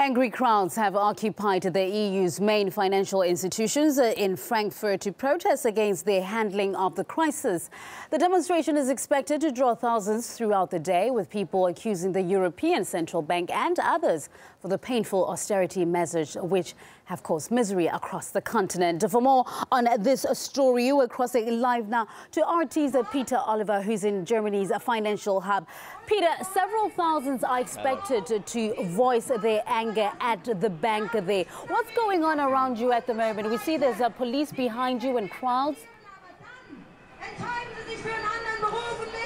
Angry crowds have occupied the EU's main financial institutions in Frankfurt to protest against their handling of the crisis. The demonstration is expected to draw thousands throughout the day, with people accusing the European Central Bank and others for the painful austerity measures which have caused misery across the continent. For more on this story, we're crossing live now to RT's Peter Oliver, who's in Germany's financial hub. Peter, several thousands are expected to voice their anger at the bank there. What's going on around you at the moment? We see there's police behind you and crowds.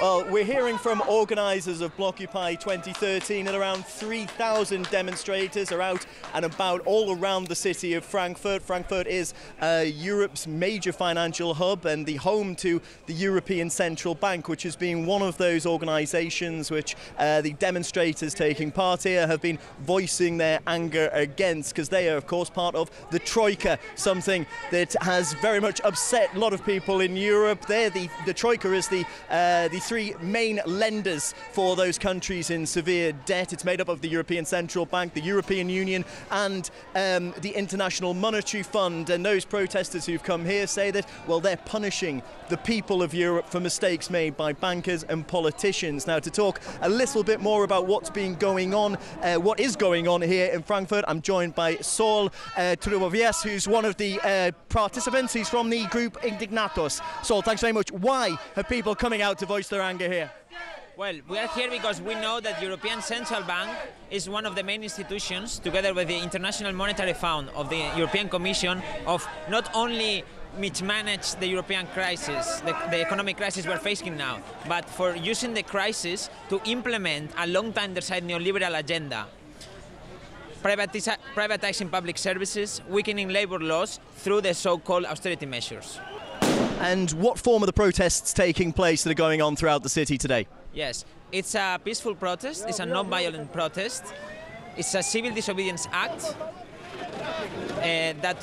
Well, we're hearing from organisers of Blockupy 2013 and around 3,000 demonstrators are out and about all around the city of Frankfurt. Frankfurt is Europe's major financial hub and the home to the European Central Bank, which has been one of those organisations which the demonstrators taking part here have been voicing their anger against, because they are, of course, part of the Troika, something that has very much upset a lot of people in Europe. The Troika is the three main lenders for those countries in severe debt. It's made up of the European Central Bank, the European Union and the International Monetary Fund. And those protesters who've come here say that, well, they're punishing the people of Europe for mistakes made by bankers and politicians. Now, to talk a little bit more about what's been going on, what is going on here in Frankfurt, I'm joined by Saul Trubovies, who's one of the participants. He's from the group Indignados. Saul, thanks very much. Why have people coming out to voice their anger here? Well, we are here because we know that the European Central Bank is one of the main institutions, together with the International Monetary Fund of the European Commission, of not only mismanage the European crisis, the economic crisis we're facing now, but for using the crisis to implement a long-time decided neoliberal agenda. Privatizing public services, weakening labor laws through the so-called austerity measures. And what form are the protests taking place that are going on throughout the city today? Yes, it's a peaceful protest, it's a non-violent protest, it's a civil disobedience act that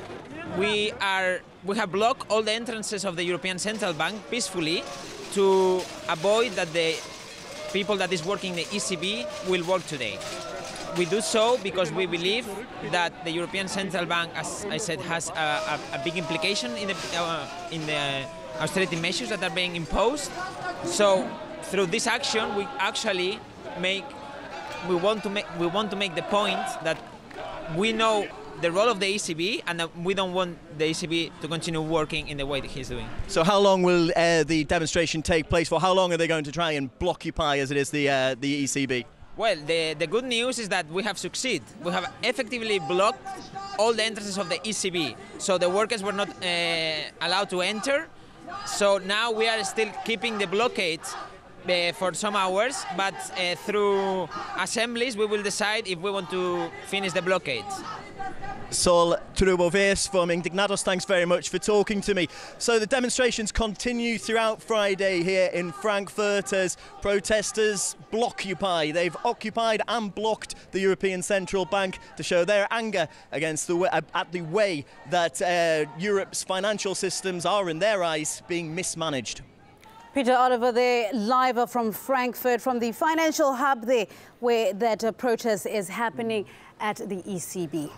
we have blocked all the entrances of the European Central Bank peacefully to avoid that the people that is working in the ECB will work today. We do so because we believe that the European Central Bank, as I said, has a big implication in the austerity measures that are being imposed. So through this action, we actually want to make the point that we know the role of the ECB and that we don't want the ECB to continue working in the way that he's doing. So how long will the demonstration take place for? How long are they going to try and blockupy, as it is, the ECB? Well, the good news is that we have succeeded. We have effectively blocked all the entrances of the ECB. So the workers were not allowed to enter. So now we are still keeping the blockade for some hours, but through assemblies we will decide if we want to finish the blockade. Saul Trubovies from Indignados, thanks very much for talking to me. So the demonstrations continue throughout Friday here in Frankfurt as protesters blockupy. They've occupied and blocked the European Central Bank to show their anger against at the way that Europe's financial systems are, in their eyes, being mismanaged. Peter Oliver there, live from Frankfurt, from the financial hub there, where that protest is happening at the ECB.